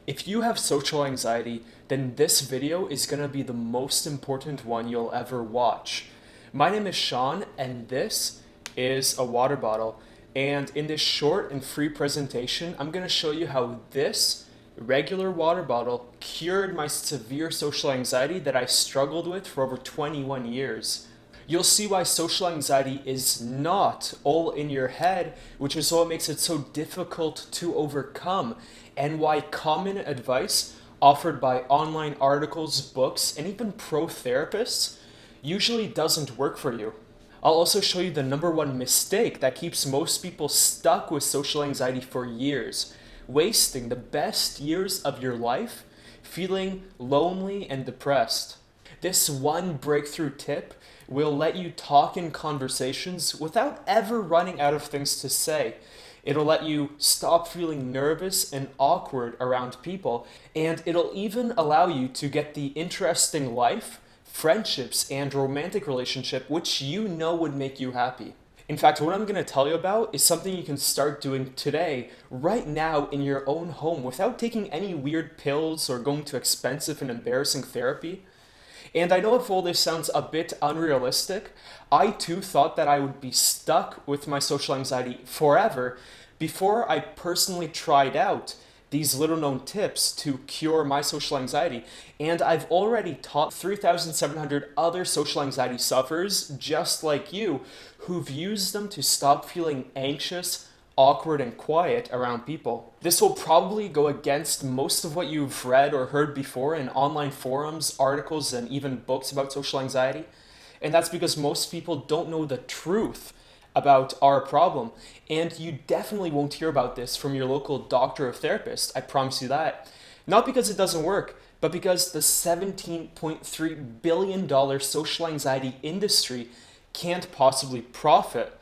If you have social anxiety, then this video is going to be the most important one you'll ever watch. My name is Sean, and this is a water bottle. And in this short and free presentation, I'm going to show you how this regular water bottle cured my severe social anxiety that I struggled with for over 21 years. You'll see why social anxiety is not all in your head, which is what makes it so difficult to overcome, and why common advice offered by online articles, books, and even pro therapists usually doesn't work for you. I'll also show you the number one mistake that keeps most people stuck with social anxiety for years, wasting the best years of your life feeling lonely and depressed. This one breakthrough tip will let you talk in conversations without ever running out of things to say. It'll let you stop feeling nervous and awkward around people, and it'll even allow you to get the interesting life, friendships, and romantic relationship which you know would make you happy. In fact, what I'm going to tell you about is something you can start doing today, right now in your own home, without taking any weird pills or going to expensive and embarrassing therapy. And I know if all this sounds a bit unrealistic, I too thought that I would be stuck with my social anxiety forever before I personally tried out these little known tips to cure my social anxiety. And I've already taught 3,700 other social anxiety sufferers just like you who've used them to stop feeling anxious, awkward, and quiet around people. This will probably go against most of what you've read or heard before in online forums, articles, and even books about social anxiety. And that's because most people don't know the truth about our problem. And you definitely won't hear about this from your local doctor or therapist, I promise you that. Not because it doesn't work, but because the $17.3 billion social anxiety industry can't possibly profit.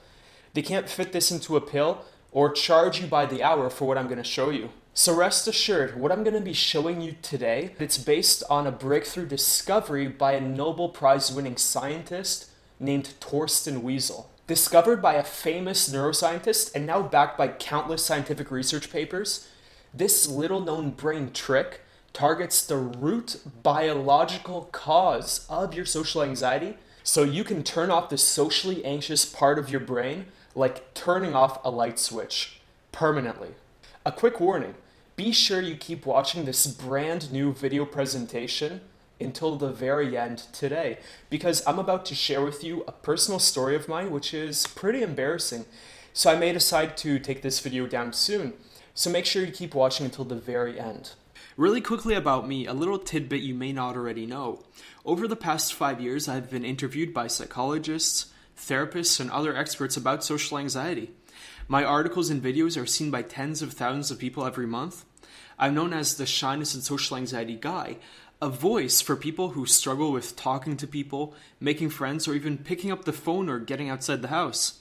They can't fit this into a pill or charge you by the hour for what I'm going to show you. So rest assured, what I'm going to be showing you today, it's based on a breakthrough discovery by a Nobel Prize winning scientist named Torsten Wiesel. Discovered by a famous neuroscientist and now backed by countless scientific research papers, this little known brain trick targets the root biological cause of your social anxiety so you can turn off the socially anxious part of your brain like turning off a light switch permanently. A quick warning, be sure you keep watching this brand new video presentation until the very end today, because I'm about to share with you a personal story of mine which is pretty embarrassing. So I may decide to take this video down soon, so make sure you keep watching until the very end. Really quickly about me, a little tidbit you may not already know. Over the past 5 years, I've been interviewed by psychologists, therapists, and other experts about social anxiety. My articles and videos are seen by tens of thousands of people every month. I'm known as the shyness and social anxiety guy, a voice for people who struggle with talking to people, making friends, or even picking up the phone or getting outside the house.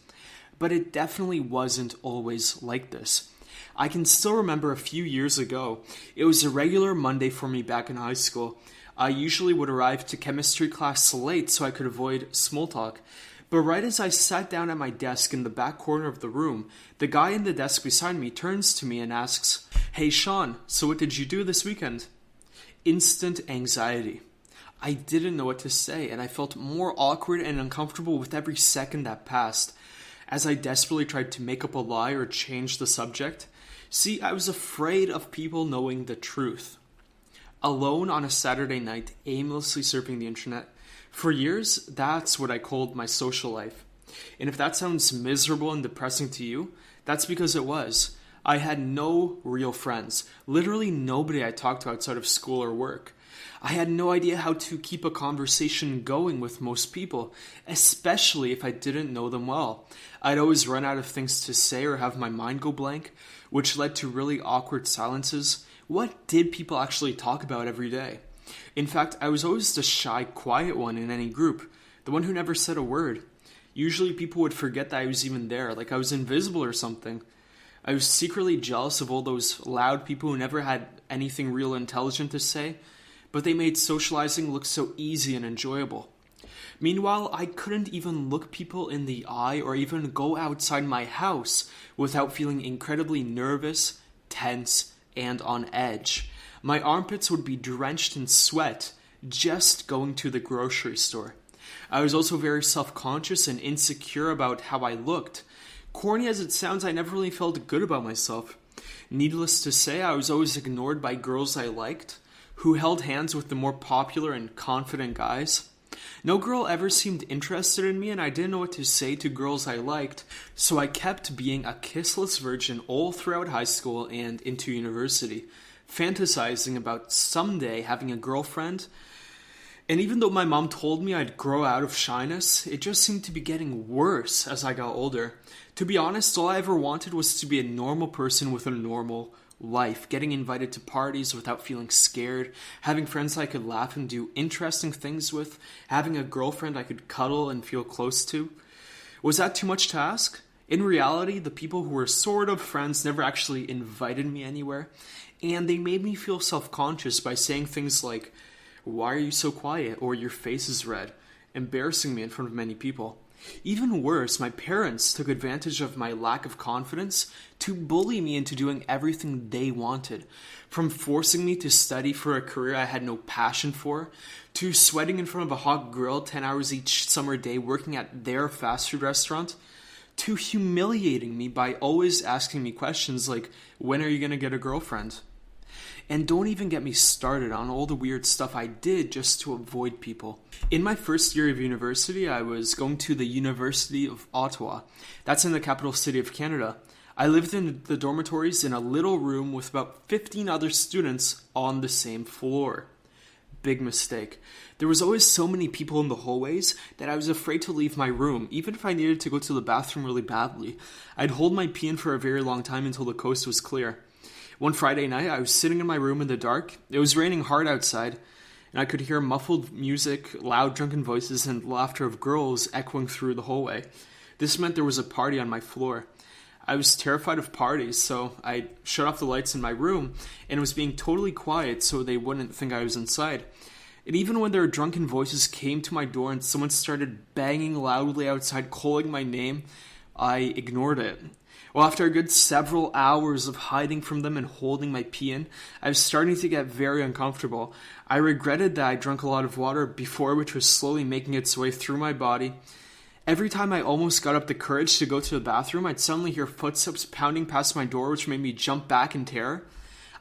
But it definitely wasn't always like this. I can still remember a few years ago, it was a regular Monday for me back in high school. I usually would arrive to chemistry class late so I could avoid small talk. But right as I sat down at my desk in the back corner of the room, the guy in the desk beside me turns to me and asks, "Hey Sean, so what did you do this weekend?" Instant anxiety. I didn't know what to say, and I felt more awkward and uncomfortable with every second that passed. As I desperately tried to make up a lie or change the subject, see, I was afraid of people knowing the truth. Alone on a Saturday night, aimlessly surfing the internet, for years, that's what I called my social life. And if that sounds miserable and depressing to you, that's because it was. I had no real friends, literally nobody I talked to outside of school or work. I had no idea how to keep a conversation going with most people, especially if I didn't know them well. I'd always run out of things to say or have my mind go blank, which led to really awkward silences. What did people actually talk about every day? In fact, I was always the shy, quiet one in any group, the one who never said a word. Usually people would forget that I was even there, like I was invisible or something. I was secretly jealous of all those loud people who never had anything real intelligent to say, but they made socializing look so easy and enjoyable. Meanwhile, I couldn't even look people in the eye or even go outside my house without feeling incredibly nervous, tense, and on edge. My armpits would be drenched in sweat just going to the grocery store. I was also very self-conscious and insecure about how I looked. Corny as it sounds, I never really felt good about myself. Needless to say, I was always ignored by girls I liked, who held hands with the more popular and confident guys. No girl ever seemed interested in me, and I didn't know what to say to girls I liked, so I kept being a kissless virgin all throughout high school and into university, fantasizing about someday having a girlfriend. And even though my mom told me I'd grow out of shyness, it just seemed to be getting worse as I got older. To be honest, all I ever wanted was to be a normal person with a normal life, getting invited to parties without feeling scared, having friends I could laugh and do interesting things with, having a girlfriend I could cuddle and feel close to. Was that too much to ask? In reality, the people who were sort of friends never actually invited me anywhere, and they made me feel self-conscious by saying things like, "Why are you so quiet?" or "Your face is red," embarrassing me in front of many people. Even worse, my parents took advantage of my lack of confidence to bully me into doing everything they wanted. From forcing me to study for a career I had no passion for, to sweating in front of a hot girl 10 hours each summer day working at their fast food restaurant, to humiliating me by always asking me questions like, "When are you going to get a girlfriend?" And don't even get me started on all the weird stuff I did just to avoid people. In my first year of university, I was going to the University of Ottawa. That's in the capital city of Canada. I lived in the dormitories in a little room with about 15 other students on the same floor. Big mistake. There was always so many people in the hallways that I was afraid to leave my room, even if I needed to go to the bathroom really badly. I'd hold my pee in for a very long time until the coast was clear. One Friday night, I was sitting in my room in the dark. It was raining hard outside, and I could hear muffled music, loud drunken voices, and laughter of girls echoing through the hallway. This meant there was a party on my floor. I was terrified of parties, so I shut off the lights in my room, and was being totally quiet so they wouldn't think I was inside. And even when their drunken voices came to my door and someone started banging loudly outside, calling my name, I ignored it. Well, after a good several hours of hiding from them and holding my pee in, I was starting to get very uncomfortable. I regretted that I drank a lot of water before, which was slowly making its way through my body. Every time I almost got up the courage to go to the bathroom, I'd suddenly hear footsteps pounding past my door, which made me jump back in terror.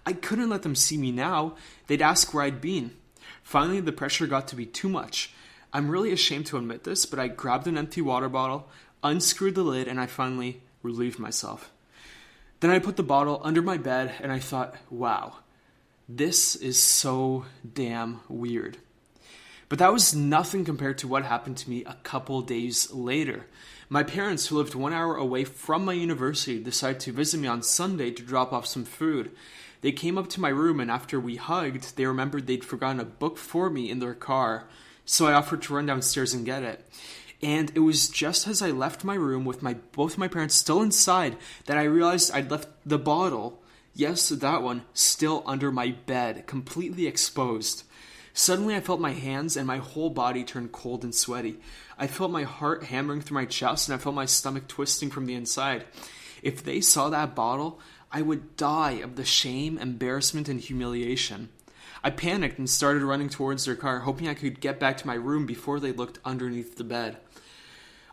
I couldn't let them see me now. They'd ask where I'd been. Finally, the pressure got to be too much. I'm really ashamed to admit this, but I grabbed an empty water bottle, unscrewed the lid, and I finally relieved myself. Then I put the bottle under my bed and I thought, wow, this is so damn weird. But that was nothing compared to what happened to me a couple days later. My parents, who lived 1 hour away from my university, decided to visit me on Sunday to drop off some food. They came up to my room, and after we hugged, they remembered they'd forgotten a book for me in their car, so I offered to run downstairs and get it. And it was just as I left my room with both my parents still inside that I realized I'd left the bottle, yes, that one, still under my bed, completely exposed. Suddenly I felt my hands and my whole body turn cold and sweaty. I felt my heart hammering through my chest, and I felt my stomach twisting from the inside. If they saw that bottle, I would die of the shame, embarrassment, and humiliation. I panicked and started running towards their car, hoping I could get back to my room before they looked underneath the bed.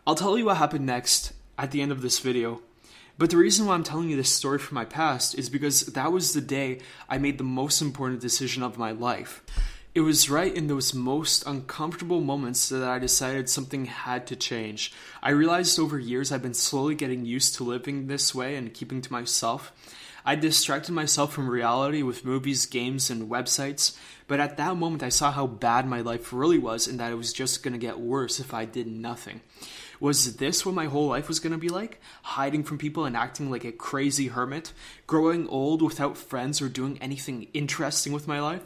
I'll tell you what happened next at the end of this video, but the reason why I'm telling you this story from my past is because that was the day I made the most important decision of my life. It was right in those most uncomfortable moments that I decided something had to change. I realized over years I've been slowly getting used to living this way and keeping to myself. I distracted myself from reality with movies, games, and websites, but at that moment I saw how bad my life really was and that it was just going to get worse if I did nothing. Was this what my whole life was going to be like? Hiding from people and acting like a crazy hermit? Growing old without friends or doing anything interesting with my life?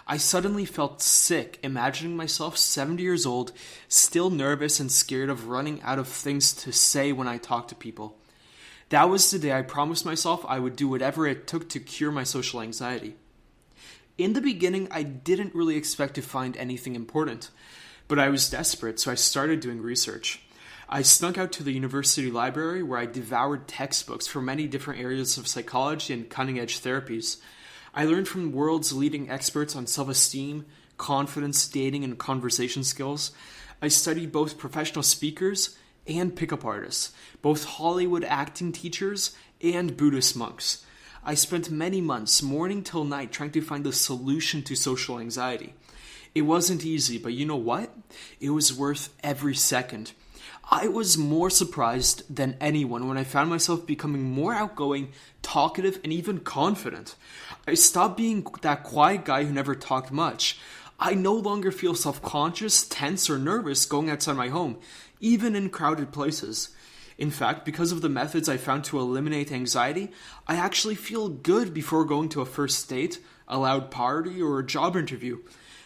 I suddenly felt sick, imagining myself 70 years old, still nervous and scared of running out of things to say when I talk to people. That was the day I promised myself I would do whatever it took to cure my social anxiety. In the beginning, I didn't really expect to find anything important, but I was desperate, so I started doing research. I snuck out to the university library where I devoured textbooks for many different areas of psychology and cutting-edge therapies. I learned from the world's leading experts on self-esteem, confidence, dating, and conversation skills. I studied both professional speakers and pickup artists, both Hollywood acting teachers and Buddhist monks. I spent many months, morning till night, trying to find the solution to social anxiety. It wasn't easy, but you know what? It was worth every second. I was more surprised than anyone when I found myself becoming more outgoing, talkative, and even confident. I stopped being that quiet guy who never talked much. I no longer feel self-conscious, tense, or nervous going outside my home, even in crowded places. In fact, because of the methods I found to eliminate anxiety, I actually feel good before going to a first date, a loud party, or a job interview.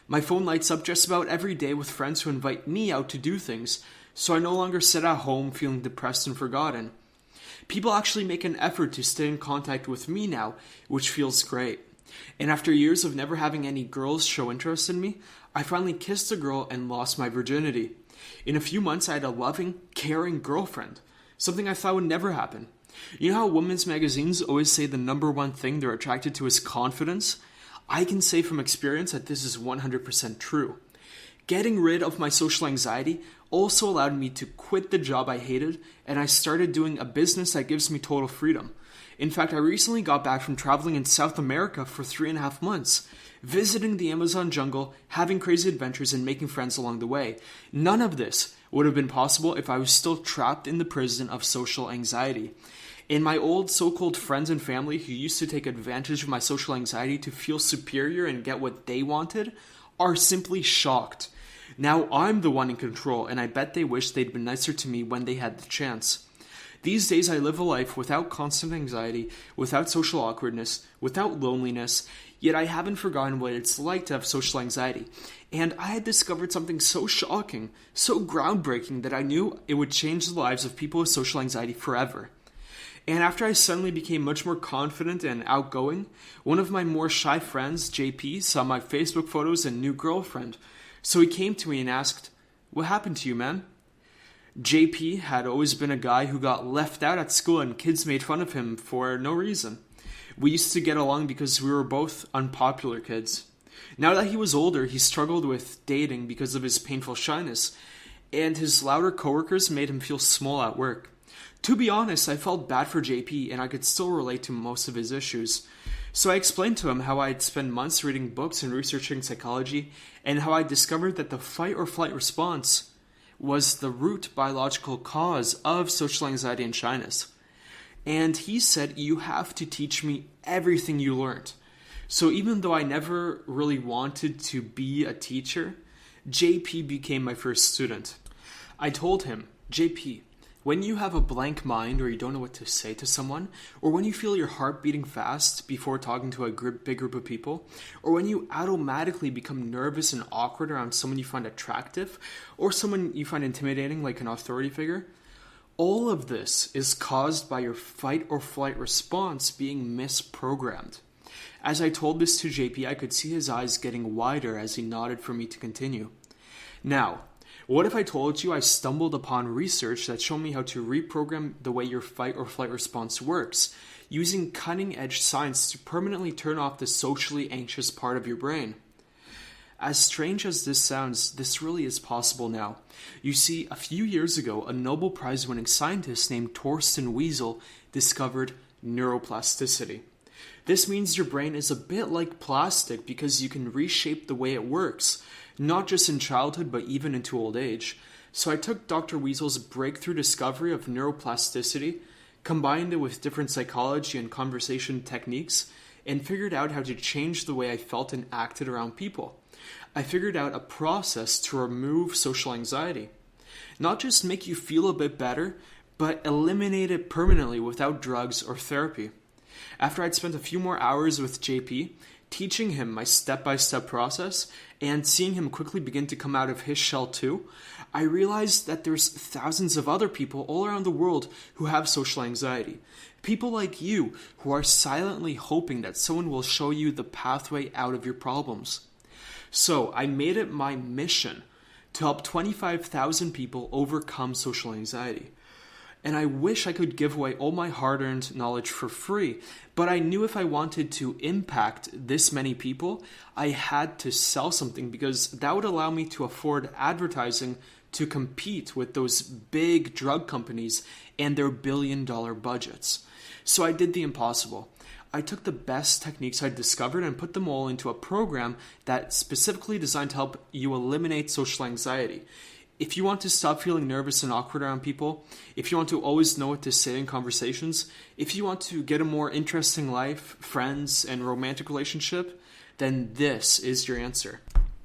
My phone lights up just about every day with friends who invite me out to do things, so I no longer sit at home feeling depressed and forgotten. People actually make an effort to stay in contact with me now, which feels great. And after years of never having any girls show interest in me, I finally kissed a girl and lost my virginity. In a few months, I had a loving, caring girlfriend, something I thought would never happen. You know how women's magazines always say the number one thing they're attracted to is confidence? I can say from experience that this is 100% true. Getting rid of my social anxiety also allowed me to quit the job I hated, and I started doing a business that gives me total freedom. In fact, I recently got back from traveling in South America for 3.5 months, visiting the Amazon jungle, having crazy adventures, and making friends along the way. None of this would have been possible if I was still trapped in the prison of social anxiety. And my old so-called friends and family who used to take advantage of my social anxiety to feel superior and get what they wanted are simply shocked. Now I'm the one in control, and I bet they wish they'd been nicer to me when they had the chance. These days I live a life without constant anxiety, without social awkwardness, without loneliness, yet I haven't forgotten what it's like to have social anxiety. And I had discovered something so shocking, so groundbreaking that I knew it would change the lives of people with social anxiety forever. And after I suddenly became much more confident and outgoing, one of my more shy friends, JP, saw my Facebook photos and new girlfriend. So he came to me and asked, "What happened to you, man?" JP had always been a guy who got left out at school and kids made fun of him for no reason. We used to get along because we were both unpopular kids. Now that he was older, he struggled with dating because of his painful shyness, and his louder coworkers made him feel small at work. To be honest, I felt bad for JP, and I could still relate to most of his issues. So I explained to him how I'd spent months reading books and researching psychology, and how I discovered that the fight or flight response was the root biological cause of social anxiety and shyness. And he said, "You have to teach me everything you learned." So even though I never really wanted to be a teacher, JP became my first student. I told him, "JP, when you have a blank mind or you don't know what to say to someone, or when you feel your heart beating fast before talking to a big group of people, or when you automatically become nervous and awkward around someone you find attractive, or someone you find intimidating like an authority figure, all of this is caused by your fight or flight response being misprogrammed." As I told this to JP, I could see his eyes getting wider as he nodded for me to continue. Now, what if I told you I stumbled upon research that showed me how to reprogram the way your fight or flight response works, using cutting-edge science to permanently turn off the socially anxious part of your brain? As strange as this sounds, this really is possible now. You see, a few years ago, a Nobel Prize-winning scientist named Torsten Wiesel discovered neuroplasticity. This means your brain is a bit like plastic because you can reshape the way it works, not just in childhood but even into old age. So I took Dr. Wiesel's breakthrough discovery of neuroplasticity, combined it with different psychology and conversation techniques, and figured out how to change the way I felt and acted around people. I figured out a process to remove social anxiety. Not just make you feel a bit better, but eliminate it permanently without drugs or therapy. After I'd spent a few more hours with JP, teaching him my step-by-step process, and seeing him quickly begin to come out of his shell too, I realized that there's thousands of other people all around the world who have social anxiety. People like you who are silently hoping that someone will show you the pathway out of your problems. So I made it my mission to help 25,000 people overcome social anxiety. And I wish I could give away all my hard-earned knowledge for free, but I knew if I wanted to impact this many people, I had to sell something because that would allow me to afford advertising to compete with those big drug companies and their billion-dollar budgets. So I did the impossible. I took the best techniques I'd discovered and put them all into a program that's specifically designed to help you eliminate social anxiety. If you want to stop feeling nervous and awkward around people, if you want to always know what to say in conversations, if you want to get a more interesting life, friends, and romantic relationship, then this is your answer.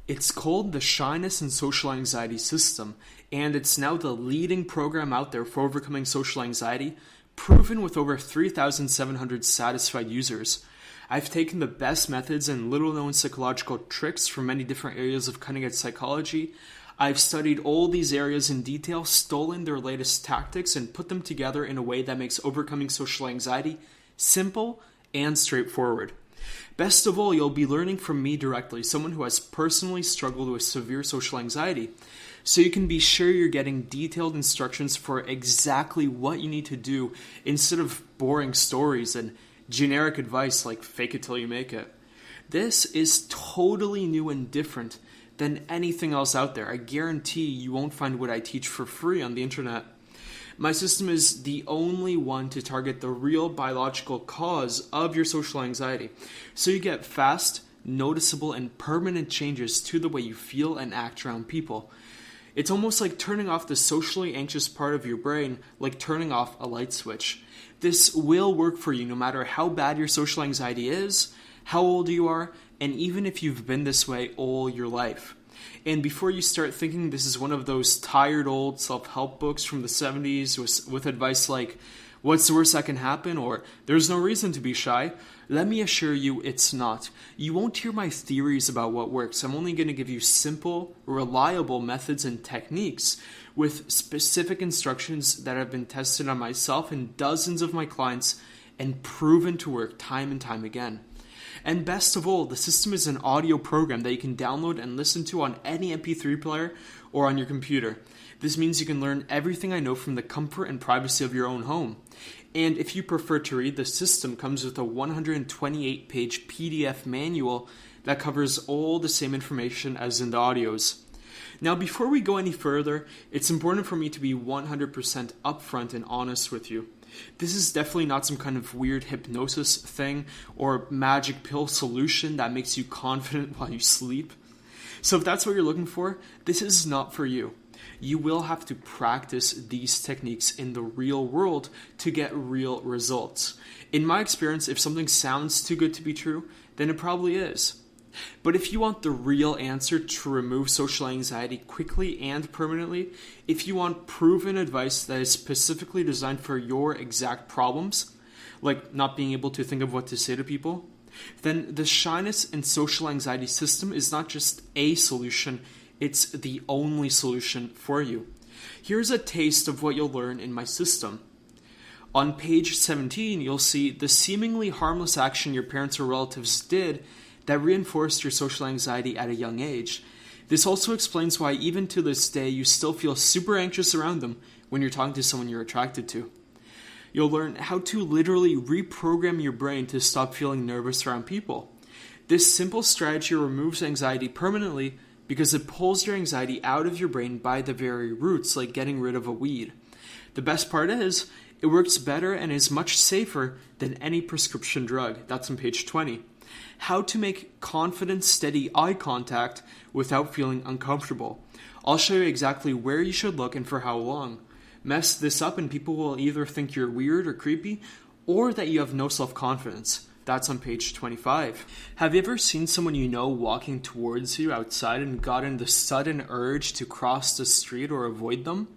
It's called the Shyness and Social Anxiety System, and it's now the leading program out there for overcoming social anxiety, proven with over 3,700 satisfied users. I've taken the best methods and little-known psychological tricks from many different areas of cutting-edge psychology. I've studied all these areas in detail, stolen their latest tactics, and put them together in a way that makes overcoming social anxiety simple and straightforward. Best of all, you'll be learning from me directly, someone who has personally struggled with severe social anxiety. So you can be sure you're getting detailed instructions for exactly what you need to do instead of boring stories and generic advice like fake it till you make it. This is totally new and different than anything else out there. I guarantee you won't find what I teach for free on the internet. My system is the only one to target the real biological cause of your social anxiety. So you get fast, noticeable, and permanent changes to the way you feel and act around people. It's almost like turning off the socially anxious part of your brain, like turning off a light switch. This will work for you no matter how bad your social anxiety is, how old you are, and even if you've been this way all your life. And before you start thinking this is one of those tired old self-help books from the 70s with advice like, what's the worst that can happen, or there's no reason to be shy, let me assure you it's not. You won't hear my theories about what works. I'm only going to give you simple, reliable methods and techniques with specific instructions that have been tested on myself and dozens of my clients and proven to work time and time again. And best of all, the system is an audio program that you can download and listen to on any MP3 player or on your computer. This means you can learn everything I know from the comfort and privacy of your own home. And if you prefer to read, the system comes with a 128-page PDF manual that covers all the same information as in the audios. Now, before we go any further, it's important for me to be 100% upfront and honest with you. This is definitely not some kind of weird hypnosis thing or magic pill solution that makes you confident while you sleep. So if that's what you're looking for, this is not for you. You will have to practice these techniques in the real world to get real results. In my experience, if something sounds too good to be true, then it probably is. But if you want the real answer to remove social anxiety quickly and permanently, if you want proven advice that is specifically designed for your exact problems, like not being able to think of what to say to people, then the Shyness and Social Anxiety System is not just a solution, it's the only solution for you. Here's a taste of what you'll learn in my system. On page 17, you'll see the seemingly harmless action your parents or relatives did that reinforced your social anxiety at a young age. This also explains why even to this day you still feel super anxious around them when you're talking to someone you're attracted to. You'll learn how to literally reprogram your brain to stop feeling nervous around people. This simple strategy removes anxiety permanently because it pulls your anxiety out of your brain by the very roots, like getting rid of a weed. The best part is, it works better and is much safer than any prescription drug. That's on page 20. How to make confident, steady eye contact without feeling uncomfortable. I'll show you exactly where you should look and for how long. Mess this up and people will either think you're weird or creepy, or that you have no self-confidence. That's on page 25. Have you ever seen someone you know walking towards you outside and gotten the sudden urge to cross the street or avoid them?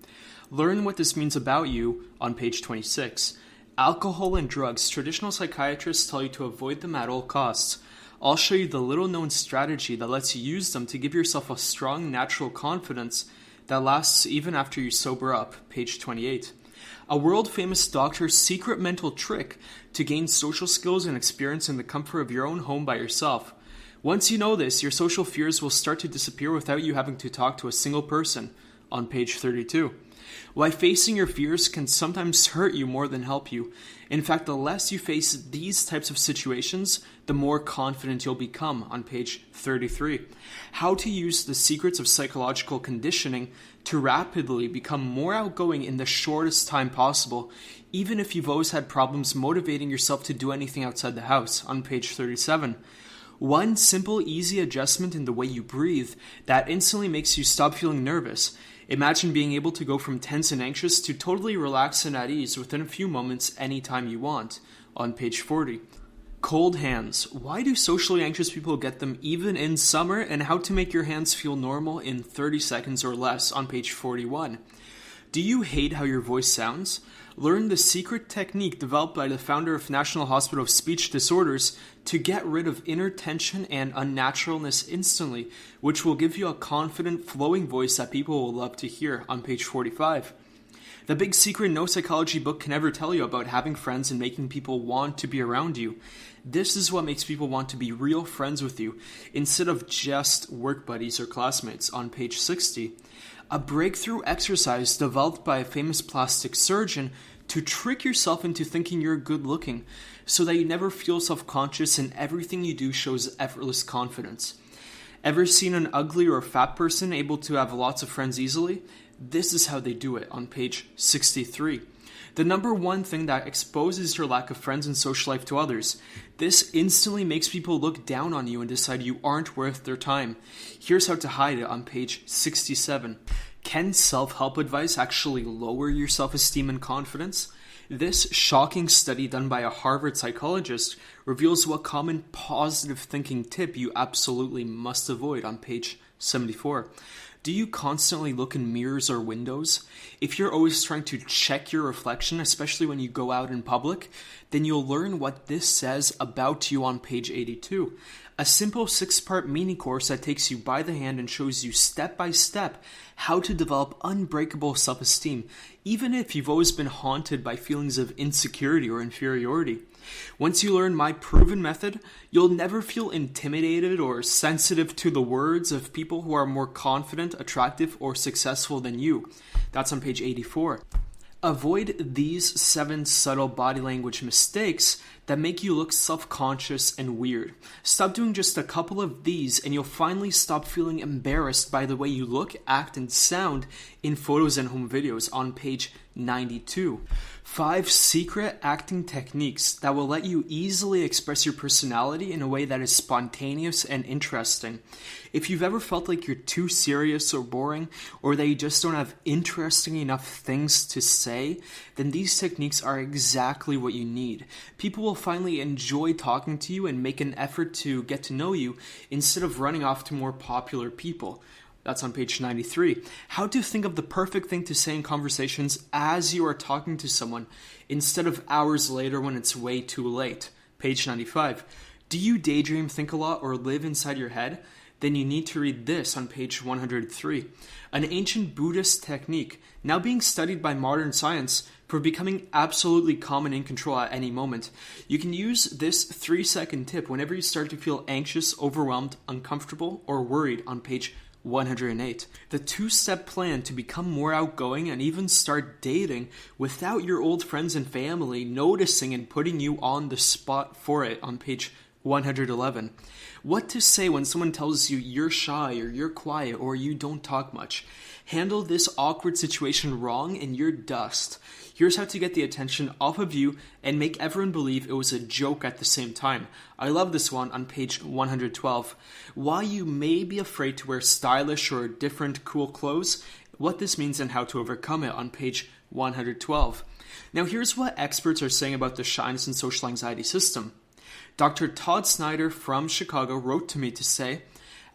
Learn what this means about you on page 26. Alcohol and drugs. Traditional psychiatrists tell you to avoid them at all costs. I'll show you the little-known strategy that lets you use them to give yourself a strong natural confidence that lasts even after you sober up. Page 28. A world-famous doctor's secret mental trick to gain social skills and experience in the comfort of your own home by yourself. Once you know this, your social fears will start to disappear without you having to talk to a single person on page 32. Why facing your fears can sometimes hurt you more than help you. In fact, the less you face these types of situations, the more confident you'll become, on page 33. How to use the secrets of psychological conditioning to rapidly become more outgoing in the shortest time possible, even if you've always had problems motivating yourself to do anything outside the house, on page 37. One simple, easy adjustment in the way you breathe that instantly makes you stop feeling nervous. Imagine being able to go from tense and anxious to totally relaxed and at ease within a few moments anytime you want, on page 40. Cold hands. Why do socially anxious people get them even in summer, and how to make your hands feel normal in 30 seconds or less, on page 41. Do you hate how your voice sounds? Learn the secret technique developed by the founder of National Hospital of Speech Disorders to get rid of inner tension and unnaturalness instantly, which will give you a confident, flowing voice that people will love to hear, on page 45. The big secret no psychology book can ever tell you about having friends and making people want to be around you. This is what makes people want to be real friends with you, instead of just work buddies or classmates, on page 60. A breakthrough exercise developed by a famous plastic surgeon to trick yourself into thinking you're good looking, so that you never feel self-conscious and everything you do shows effortless confidence. Ever seen an ugly or fat person able to have lots of friends easily? This is how they do it, on page 63. The number one thing that exposes your lack of friends and social life to others. This instantly makes people look down on you and decide you aren't worth their time. Here's how to hide it, on page 67. Can self-help advice actually lower your self-esteem and confidence? This shocking study done by a Harvard psychologist reveals what common positive thinking tip you absolutely must avoid, on page 74. Do you constantly look in mirrors or windows? If you're always trying to check your reflection, especially when you go out in public, then you'll learn what this says about you on page 82. A simple 6-part mini course that takes you by the hand and shows you step by step how to develop unbreakable self-esteem, even if you've always been haunted by feelings of insecurity or inferiority. Once you learn my proven method, you'll never feel intimidated or sensitive to the words of people who are more confident, attractive, or successful than you. That's on page 84. Avoid these 7 subtle body language mistakes that make you look self-conscious and weird. Stop doing just a couple of these and you'll finally stop feeling embarrassed by the way you look, act, and sound in photos and home videos, on page 92. 5 secret acting techniques that will let you easily express your personality in a way that is spontaneous and interesting. If you've ever felt like you're too serious or boring, or that you just don't have interesting enough things to say, then these techniques are exactly what you need. People will finally enjoy talking to you and make an effort to get to know you instead of running off to more popular people. That's on page 93. How to think of the perfect thing to say in conversations as you are talking to someone, instead of hours later when it's way too late. Page 95. Do you daydream, think a lot, or live inside your head? Then you need to read this on page 103. An ancient Buddhist technique, now being studied by modern science for becoming absolutely calm and in control at any moment. You can use this 3-second tip whenever you start to feel anxious, overwhelmed, uncomfortable, or worried, on page 108. The 2-step plan to become more outgoing and even start dating without your old friends and family noticing and putting you on the spot for it, on page 111. What to say when someone tells you you're shy or you're quiet or you don't talk much. Handle this awkward situation wrong and you're dust. Here's how to get the attention off of you and make everyone believe it was a joke at the same time. I love this one on page 112. Why you may be afraid to wear stylish or different cool clothes, what this means and how to overcome it, on page 112. Now here's what experts are saying about the shyness and social anxiety system. Dr. Todd Snyder from Chicago wrote to me to say,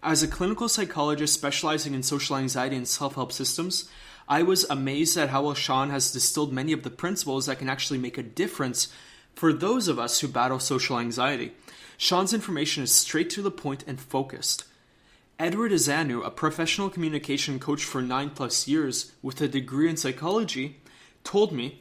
as a clinical psychologist specializing in social anxiety and self-help systems, I was amazed at how well Sean has distilled many of the principles that can actually make a difference for those of us who battle social anxiety. Sean's information is straight to the point and focused. Edward Azanu, a professional communication coach for 9+ years with a degree in psychology, told me,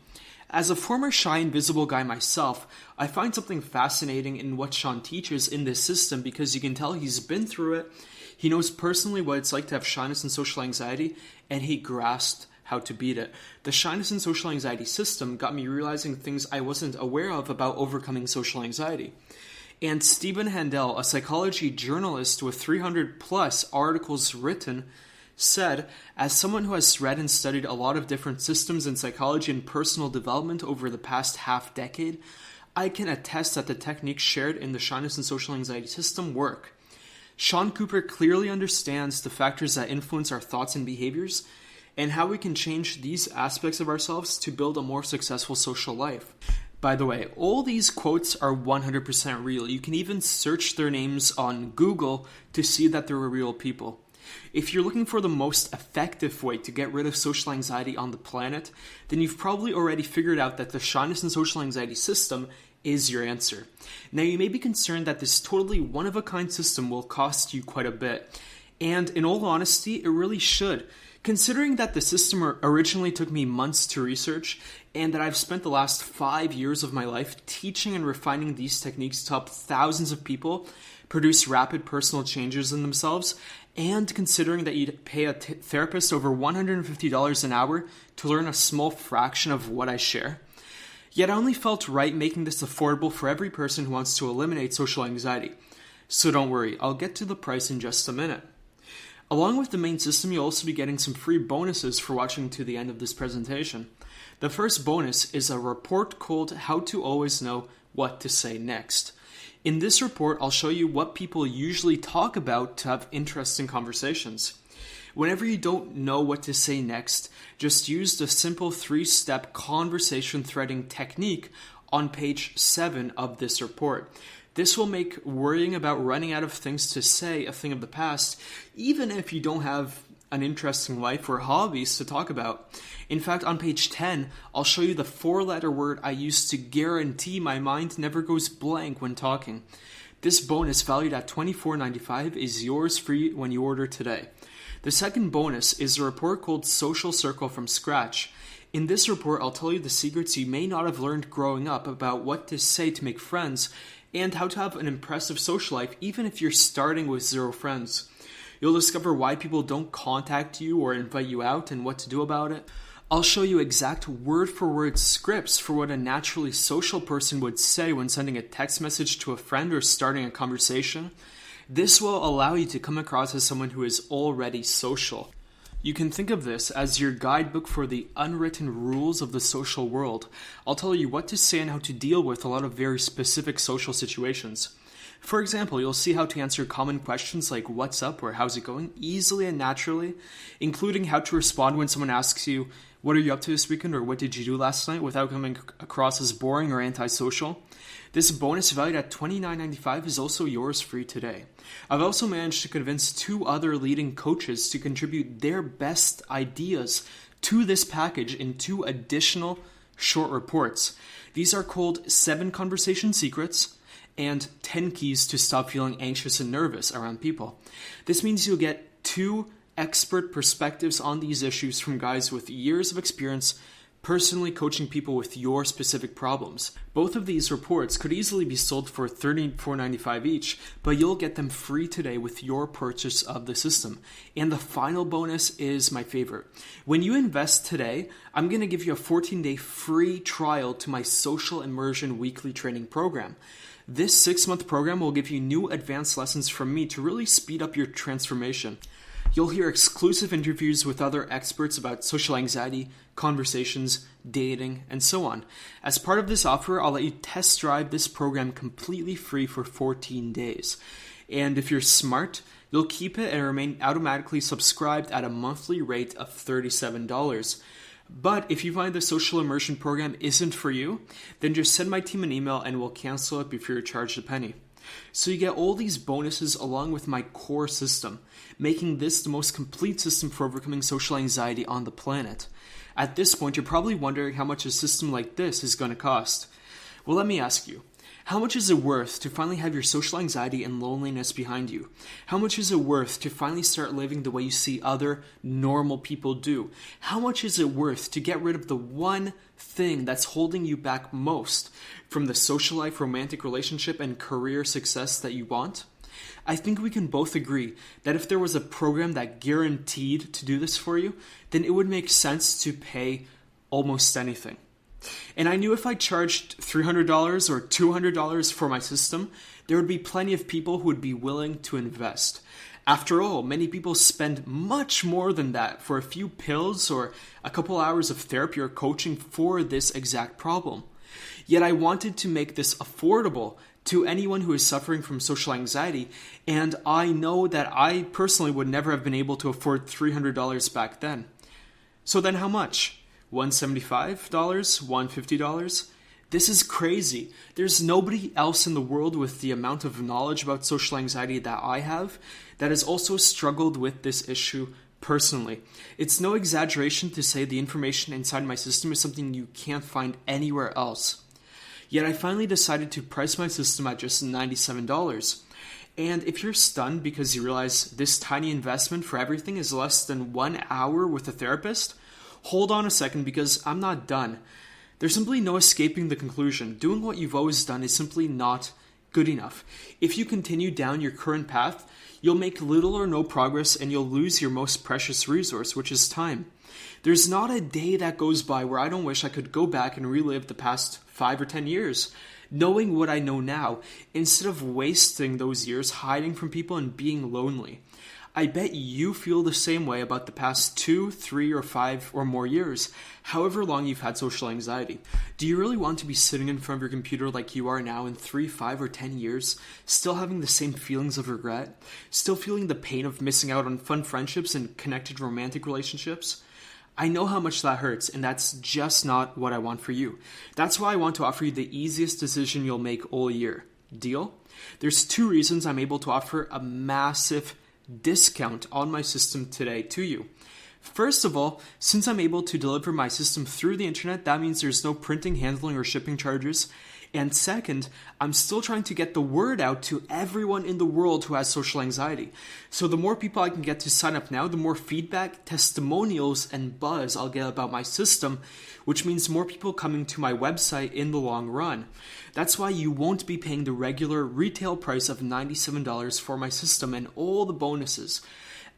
As a former shy and visible guy myself, I find something fascinating in what Sean teaches in this system because you can tell he's been through it. He knows personally what it's like to have shyness and social anxiety, and he grasped how to beat it. The shyness and social anxiety system got me realizing things I wasn't aware of about overcoming social anxiety. And Stephen Handel, a psychology journalist with 300 plus articles written, said, as someone who has read and studied a lot of different systems in psychology and personal development over the past half decade, I can attest that the techniques shared in the shyness and social anxiety system work. Sean Cooper clearly understands the factors that influence our thoughts and behaviors and how we can change these aspects of ourselves to build a more successful social life. By the way, all these quotes are 100% real. You can even search their names on Google to see that they're real people. If you're looking for the most effective way to get rid of social anxiety on the planet, then you've probably already figured out that the shyness and social anxiety system is your answer. Now, you may be concerned that this totally one-of-a-kind system will cost you quite a bit. And in all honesty, it really should. Considering that the system originally took me months to research, and that I've spent the last 5 years of my life teaching and refining these techniques to help thousands of people produce rapid personal changes in themselves, and considering that you'd pay a therapist over $150 an hour to learn a small fraction of what I share. Yet I only felt right making this affordable for every person who wants to eliminate social anxiety. So don't worry, I'll get to the price in just a minute. Along with the main system, you'll also be getting some free bonuses for watching to the end of this presentation. The first bonus is a report called How to Always Know What to Say Next. In this report, I'll show you what people usually talk about to have interesting conversations. Whenever you don't know what to say next, just use the simple 3-step conversation threading technique on page 7 of this report. This will make worrying about running out of things to say a thing of the past, even if you don't have an interesting life or hobbies to talk about. In fact, on page 10, I'll show you the 4-letter word I use to guarantee my mind never goes blank when talking. This bonus, valued at $24.95, is yours free when you order today. The second bonus is a report called Social Circle from Scratch. In this report, I'll tell you the secrets you may not have learned growing up about what to say to make friends and how to have an impressive social life even if you're starting with 0 friends. You'll discover why people don't contact you or invite you out and what to do about it. I'll show you exact word-for-word scripts for what a naturally social person would say when sending a text message to a friend or starting a conversation. This will allow you to come across as someone who is already social. You can think of this as your guidebook for the unwritten rules of the social world. I'll tell you what to say and how to deal with a lot of very specific social situations. For example, you'll see how to answer common questions like what's up or how's it going easily and naturally, including how to respond when someone asks you, what are you up to this weekend or what did you do last night without coming across as boring or antisocial. This bonus valued at $29.95 is also yours free today. I've also managed to convince 2 other leading coaches to contribute their best ideas to this package in 2 additional short reports. These are called 7 Conversation Secrets and 10 Keys to Stop Feeling Anxious and Nervous Around People. This means you'll get 2 expert perspectives on these issues from guys with years of experience personally coaching people with your specific problems. Both of these reports could easily be sold for $34.95 each, but you'll get them free today with your purchase of the system. And the final bonus is my favorite. When you invest today, I'm going to give you a 14-day free trial to my Social Immersion weekly training program. This 6-month program will give you new advanced lessons from me to really speed up your transformation. You'll hear exclusive interviews with other experts about social anxiety, conversations, dating, and so on. As part of this offer, I'll let you test drive this program completely free for 14 days. And if you're smart, you'll keep it and remain automatically subscribed at a monthly rate of $37. But if you find the social immersion program isn't for you, then just send my team an email and we'll cancel it before you're charged a penny. So you get all these bonuses along with my core system, making this the most complete system for overcoming social anxiety on the planet. At this point, you're probably wondering how much a system like this is going to cost. Well, let me ask you, How much is it worth to finally have your social anxiety and loneliness behind you? How much is it worth to finally start living the way you see other normal people do? How much is it worth to get rid of the one thing that's holding you back most from the social life, romantic relationship, and career success that you want? I think we can both agree that if there was a program that guaranteed to do this for you, then it would make sense to pay almost anything. And I knew if I charged $300 or $200 for my system, there would be plenty of people who would be willing to invest. After all, many people spend much more than that for a few pills or a couple hours of therapy or coaching for this exact problem. Yet I wanted to make this affordable to anyone who is suffering from social anxiety, and I know that I personally would never have been able to afford $300 back then. So then how much? $175? $150? This is crazy. There's nobody else in the world with the amount of knowledge about social anxiety that I have that has also struggled with this issue personally. It's no exaggeration to say the information inside my system is something you can't find anywhere else. Yet I finally decided to price my system at just $97. And if you're stunned because you realize this tiny investment for everything is less than 1 hour with a therapist, hold on a second because I'm not done. There's simply no escaping the conclusion. Doing what you've always done is simply not good enough. If you continue down your current path, you'll make little or no progress and you'll lose your most precious resource, which is time. There's not a day that goes by where I don't wish I could go back and relive the past 5 or 10 years, knowing what I know now, instead of wasting those years hiding from people and being lonely. I bet you feel the same way about the past 2, 3, or 5 or more years, however long you've had social anxiety. Do you really want to be sitting in front of your computer like you are now in 3, 5, or 10 years, still having the same feelings of regret, still feeling the pain of missing out on fun friendships and connected romantic relationships? I know how much that hurts, and that's just not what I want for you. That's why I want to offer you the easiest decision you'll make all year. Deal? There's 2 reasons I'm able to offer a massive discount on my system today to you. First of all, since I'm able to deliver my system through the internet, that means there's no printing, handling, or shipping charges. And second, I'm still trying to get the word out to everyone in the world who has social anxiety. So the more people I can get to sign up now, the more feedback, testimonials, and buzz I'll get about my system, which means more people coming to my website in the long run. That's why you won't be paying the regular retail price of $97 for my system and all the bonuses.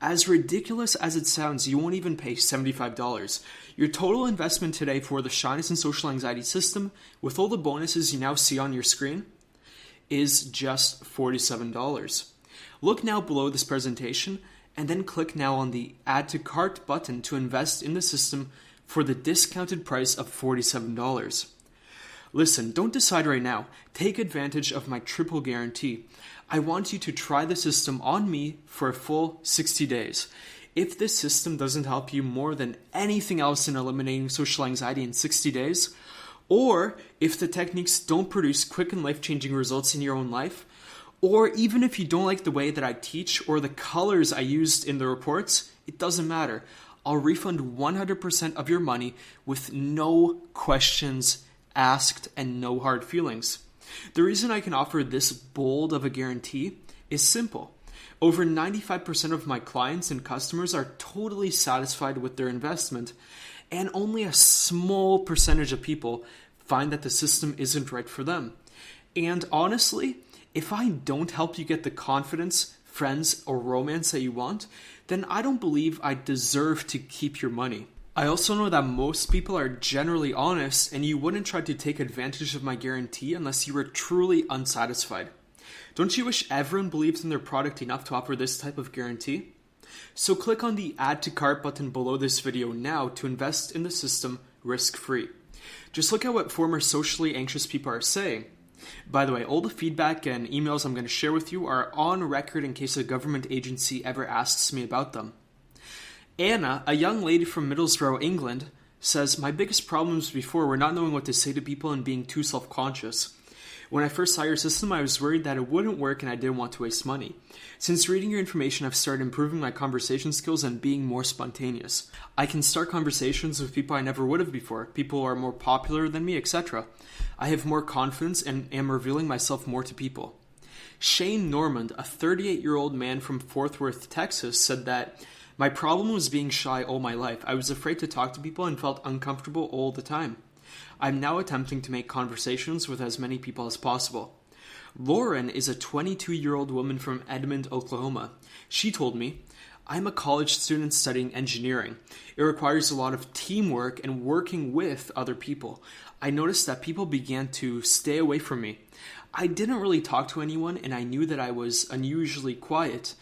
As ridiculous as it sounds, you won't even pay $75. Your total investment today for the Shyness and Social Anxiety system, with all the bonuses you now see on your screen, is just $47. Look now below this presentation, and then click now on the Add to Cart button to invest in the system for the discounted price of $47. Listen, don't decide right now. Take advantage of my triple guarantee. I want you to try the system on me for a full 60 days. If this system doesn't help you more than anything else in eliminating social anxiety in 60 days, or if the techniques don't produce quick and life-changing results in your own life, or even if you don't like the way that I teach or the colors I used in the reports, it doesn't matter. I'll refund 100% of your money with no questions asked and no hard feelings. The reason I can offer this bold of a guarantee is simple. Over 95% of my clients and customers are totally satisfied with their investment, and only a small percentage of people find that the system isn't right for them. And honestly, if I don't help you get the confidence, friends, or romance that you want, then I don't believe I deserve to keep your money. I also know that most people are generally honest, and you wouldn't try to take advantage of my guarantee unless you were truly unsatisfied. Don't you wish everyone believes in their product enough to offer this type of guarantee? So click on the Add to Cart button below this video now to invest in the system risk-free. Just look at what former socially anxious people are saying. By the way, all the feedback and emails I'm going to share with you are on record in case a government agency ever asks me about them. Anna, a young lady from Middlesbrough, England, says, "My biggest problems before were not knowing what to say to people and being too self-conscious. When I first saw your system, I was worried that it wouldn't work and I didn't want to waste money. Since reading your information, I've started improving my conversation skills and being more spontaneous. I can start conversations with people I never would have before, people who are more popular than me, etc. I have more confidence and am revealing myself more to people. Shane Normand, a 38-year-old man from Fort Worth, Texas, said that my problem was being shy all my life. I was afraid to talk to people and felt uncomfortable all the time. I'm now attempting to make conversations with as many people as possible. Lauren is a 22-year-old woman from Edmond, Oklahoma. She told me, I'm a college student studying engineering. It requires a lot of teamwork and working with other people. I noticed that people began to stay away from me. I didn't really talk to anyone, and I knew that I was unusually quiet.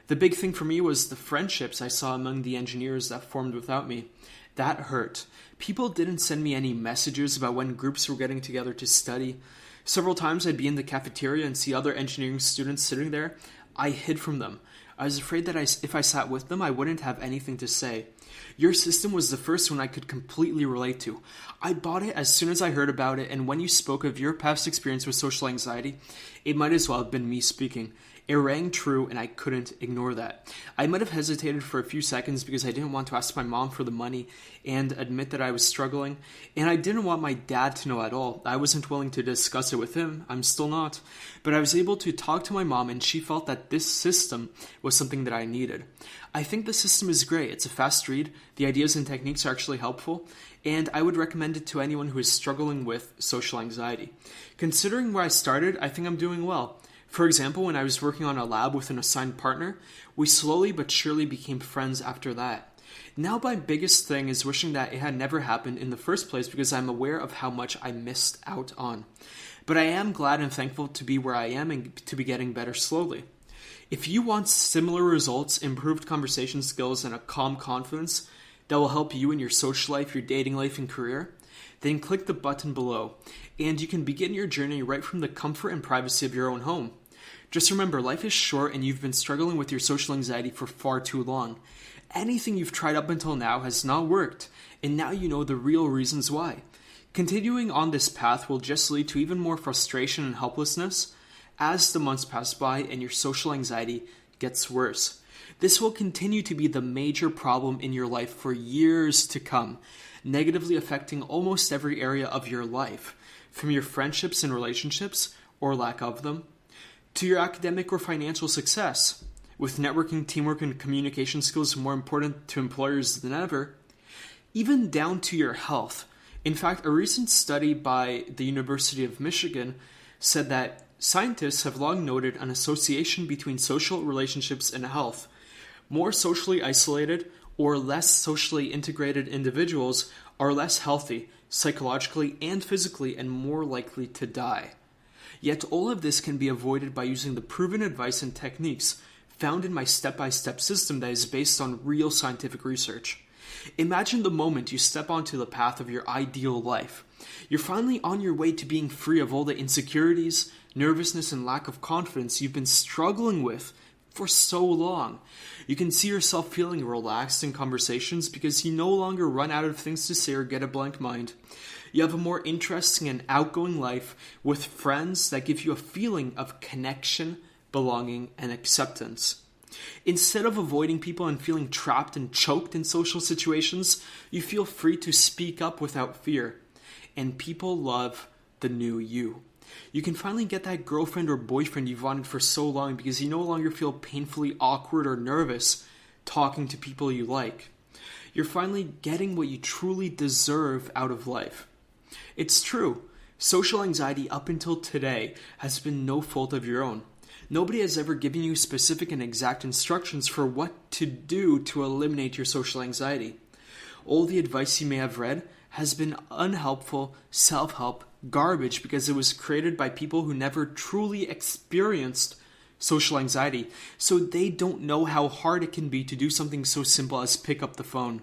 The big thing for me was the friendships I saw among the engineers that formed without me. That hurt. People didn't send me any messages about when groups were getting together to study. Several times I'd be in the cafeteria and see other engineering students sitting there. I hid from them. I was afraid that if I sat with them, I wouldn't have anything to say. Your system was the first one I could completely relate to. I bought it as soon as I heard about it, and when you spoke of your past experience with social anxiety, it might as well have been me speaking. It rang true, and I couldn't ignore that. I might have hesitated for a few seconds because I didn't want to ask my mom for the money and admit that I was struggling, and I didn't want my dad to know at all. I wasn't willing to discuss it with him. I'm still not. But I was able to talk to my mom, and she felt that this system was something that I needed. I think the system is great. It's a fast read. The ideas and techniques are actually helpful, and I would recommend it to anyone who is struggling with social anxiety. Considering where I started, I think I'm doing well. For example, when I was working on a lab with an assigned partner, we slowly but surely became friends after that. Now my biggest thing is wishing that it had never happened in the first place because I'm aware of how much I missed out on. But I am glad and thankful to be where I am and to be getting better slowly. If you want similar results, improved conversation skills, and a calm confidence that will help you in your social life, your dating life, and career, then click the button below, and you can begin your journey right from the comfort and privacy of your own home. Just remember, life is short and you've been struggling with your social anxiety for far too long. Anything you've tried up until now has not worked, and now you know the real reasons why. Continuing on this path will just lead to even more frustration and helplessness as the months pass by and your social anxiety gets worse. This will continue to be the major problem in your life for years to come, negatively affecting almost every area of your life, from your friendships and relationships, or lack of them, to your academic or financial success, with networking, teamwork, and communication skills more important to employers than ever, even down to your health. In fact, a recent study by the University of Michigan said that scientists have long noted an association between social relationships and health. More socially isolated or less socially integrated individuals are less healthy, psychologically and physically, and more likely to die. Yet all of this can be avoided by using the proven advice and techniques found in my step-by-step system that is based on real scientific research. Imagine the moment you step onto the path of your ideal life. You're finally on your way to being free of all the insecurities, nervousness, and lack of confidence you've been struggling with for so long. You can see yourself feeling relaxed in conversations because you no longer run out of things to say or get a blank mind. You have a more interesting and outgoing life with friends that give you a feeling of connection, belonging, and acceptance. Instead of avoiding people and feeling trapped and choked in social situations, you feel free to speak up without fear. And people love the new you. You can finally get that girlfriend or boyfriend you've wanted for so long because you no longer feel painfully awkward or nervous talking to people you like. You're finally getting what you truly deserve out of life. It's true. Social anxiety up until today has been no fault of your own. Nobody has ever given you specific and exact instructions for what to do to eliminate your social anxiety. All the advice you may have read has been unhelpful, self-help garbage because it was created by people who never truly experienced social anxiety, so they don't know how hard it can be to do something so simple as pick up the phone.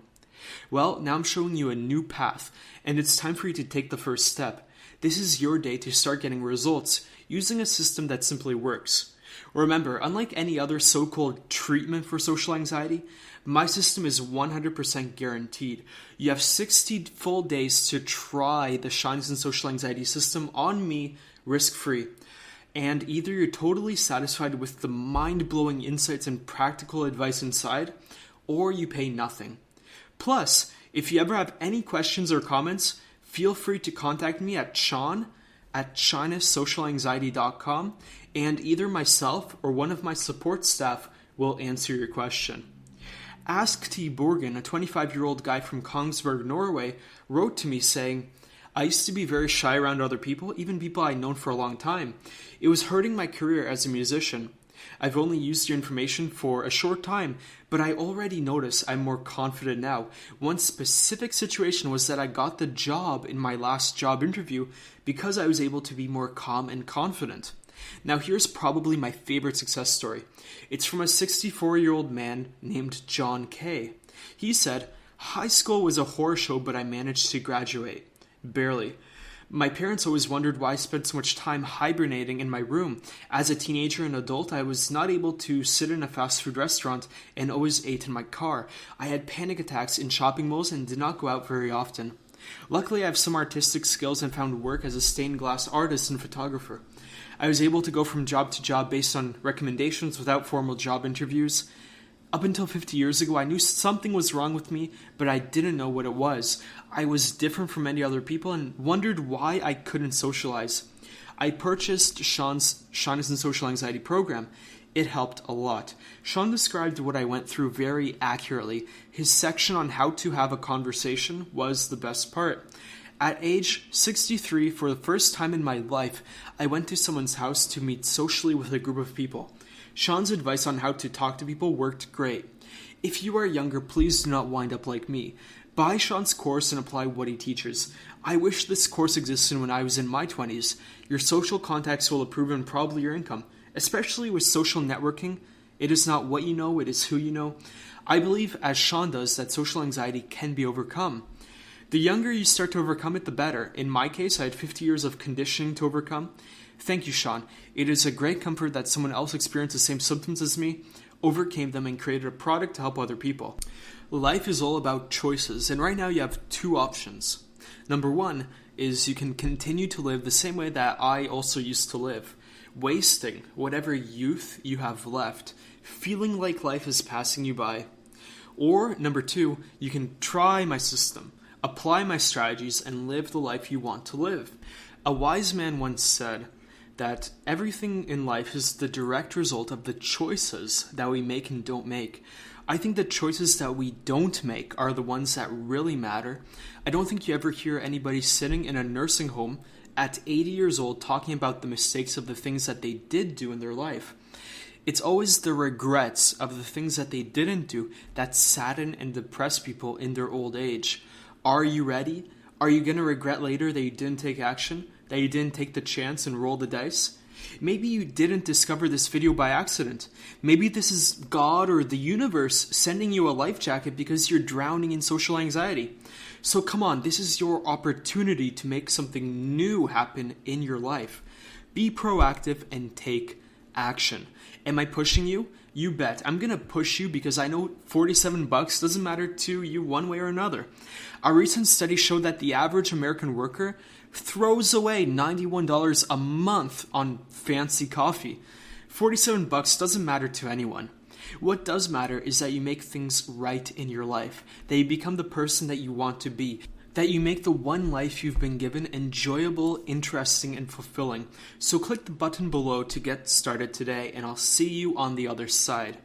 Well, now I'm showing you a new path, and it's time for you to take the first step. This is your day to start getting results using a system that simply works. Remember, unlike any other so-called treatment for social anxiety, my system is 100% guaranteed. You have 60 full days to try the Shines and Social Anxiety system on me risk-free. And either you're totally satisfied with the mind-blowing insights and practical advice inside, or you pay nothing. Plus, if you ever have any questions or comments, feel free to contact me at sean@shynessocialanxiety.com, and either myself or one of my support staff will answer your question. Ask T. Borgen, a 25-year-old guy from Kongsberg, Norway, wrote to me saying, I used to be very shy around other people, even people I'd known for a long time. It was hurting my career as a musician. I've only used your information for a short time, but I already notice I'm more confident now. One specific situation was that I got the job in my last job interview because I was able to be more calm and confident. Now here's probably my favorite success story. It's from a 64-year-old man named John K. He said, high school was a horror show, but I managed to graduate. Barely. My parents always wondered why I spent so much time hibernating in my room. As a teenager and adult, I was not able to sit in a fast food restaurant and always ate in my car. I had panic attacks in shopping malls and did not go out very often. Luckily, I have some artistic skills and found work as a stained glass artist and photographer. I was able to go from job to job based on recommendations without formal job interviews. Up until 50 years ago, I knew something was wrong with me, but I didn't know what it was. I was different from many other people and wondered why I couldn't socialize. I purchased Sean's Shyness and Social Anxiety program. It helped a lot. Sean described what I went through very accurately. His section on how to have a conversation was the best part. At age 63, for the first time in my life, I went to someone's house to meet socially with a group of people. Sean's advice on how to talk to people worked great. If you are younger, please do not wind up like me. Buy Sean's course and apply what he teaches. I wish this course existed when I was in my 20s. Your social contacts will improve and probably your income. Especially with social networking, it is not what you know, it is who you know. I believe, as Sean does, that social anxiety can be overcome. The younger you start to overcome it, the better. In my case, I had 50 years of conditioning to overcome. Thank you, Sean. It is a great comfort that someone else experienced the same symptoms as me, overcame them, and created a product to help other people. Life is all about choices, and right now you have two options. Number one is you can continue to live the same way that I also used to live, wasting whatever youth you have left, feeling like life is passing you by. Or number two, you can try my system, apply my strategies, and live the life you want to live. A wise man once said that everything in life is the direct result of the choices that we make and don't make. I think the choices that we don't make are the ones that really matter. I don't think you ever hear anybody sitting in a nursing home at 80 years old talking about the mistakes of the things that they did do in their life. It's always the regrets of the things that they didn't do that sadden and depress people in their old age. Are you ready? Are you going to regret later that you didn't take action? That you didn't take the chance and roll the dice? Maybe you didn't discover this video by accident. Maybe this is God or the universe sending you a life jacket because you're drowning in social anxiety. So come on, this is your opportunity to make something new happen in your life. Be proactive and take action. Am I pushing you? You bet. I'm going to push you because I know $47 doesn't matter to you one way or another. A recent study showed that the average American worker throws away $91 a month on fancy coffee. $47 doesn't matter to anyone. What does matter is that you make things right in your life, that you become the person that you want to be, that you make the one life you've been given enjoyable, interesting, and fulfilling. So click the button below to get started today, and I'll see you on the other side.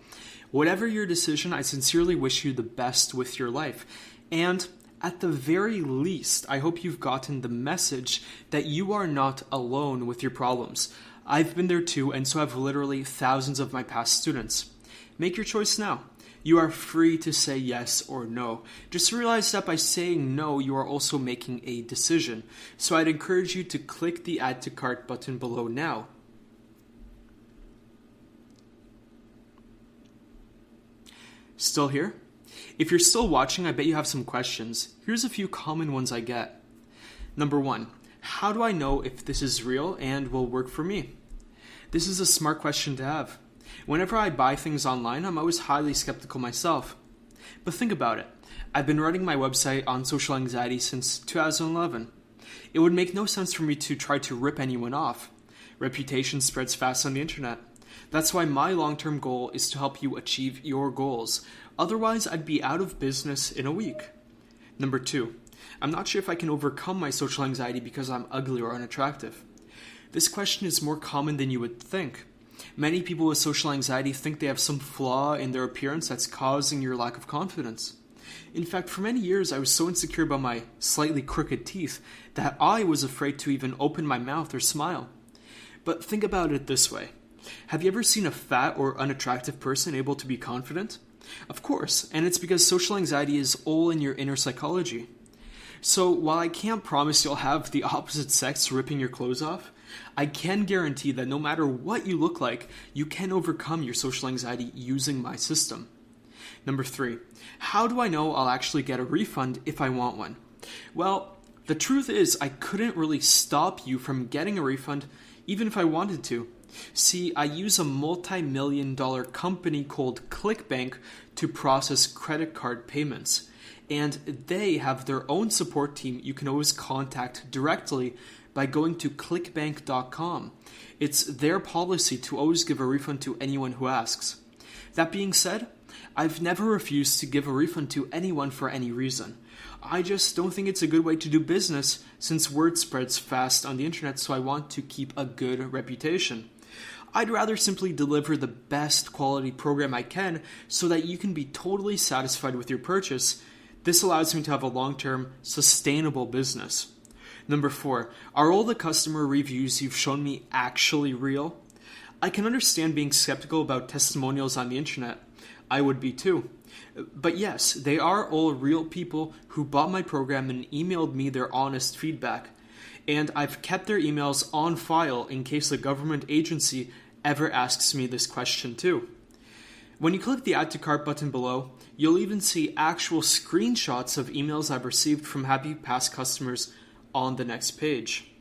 Whatever your decision, I sincerely wish you the best with your life. And at the very least, I hope you've gotten the message that you are not alone with your problems. I've been there too, and so have literally thousands of my past students. Make your choice now. You are free to say yes or no. Just realize that by saying no, you are also making a decision. So I'd encourage you to click the Add to Cart button below now. Still here? If you're still watching, I bet you have some questions. Here's a few common ones I get. Number one, how do I know if this is real and will work for me? This is a smart question to have. Whenever I buy things online, I'm always highly skeptical myself. But think about it. I've been running my website on social anxiety since 2011. It would make no sense for me to try to rip anyone off. Reputation spreads fast on the internet. That's why my long-term goal is to help you achieve your goals. Otherwise, I'd be out of business in a week. Number 2, I'm not sure if I can overcome my social anxiety because I'm ugly or unattractive. This question is more common than you would think. Many people with social anxiety think they have some flaw in their appearance that's causing your lack of confidence. In fact, for many years, I was so insecure about my slightly crooked teeth that I was afraid to even open my mouth or smile. But think about it this way. Have you ever seen a fat or unattractive person able to be confident? Of course, and it's because social anxiety is all in your inner psychology. So while I can't promise you'll have the opposite sex ripping your clothes off, I can guarantee that no matter what you look like, you can overcome your social anxiety using my system. Number 3, how do I know I'll actually get a refund if I want one? Well, the truth is I couldn't really stop you from getting a refund even if I wanted to. See, I use a multi-million-dollar company called ClickBank to process credit card payments. And they have their own support team you can always contact directly by going to clickbank.com. It's their policy to always give a refund to anyone who asks. That being said, I've never refused to give a refund to anyone for any reason. I just don't think it's a good way to do business since word spreads fast on the internet, so I want to keep a good reputation. I'd rather simply deliver the best quality program I can so that you can be totally satisfied with your purchase. This allows me to have a long-term, sustainable business. Number 4, are all the customer reviews you've shown me actually real? I can understand being skeptical about testimonials on the internet. I would be too. But yes, they are all real people who bought my program and emailed me their honest feedback. And I've kept their emails on file in case a government agency ever asks me this question too. When you click the Add to Cart button below, you'll even see actual screenshots of emails I've received from happy past customers on the next page.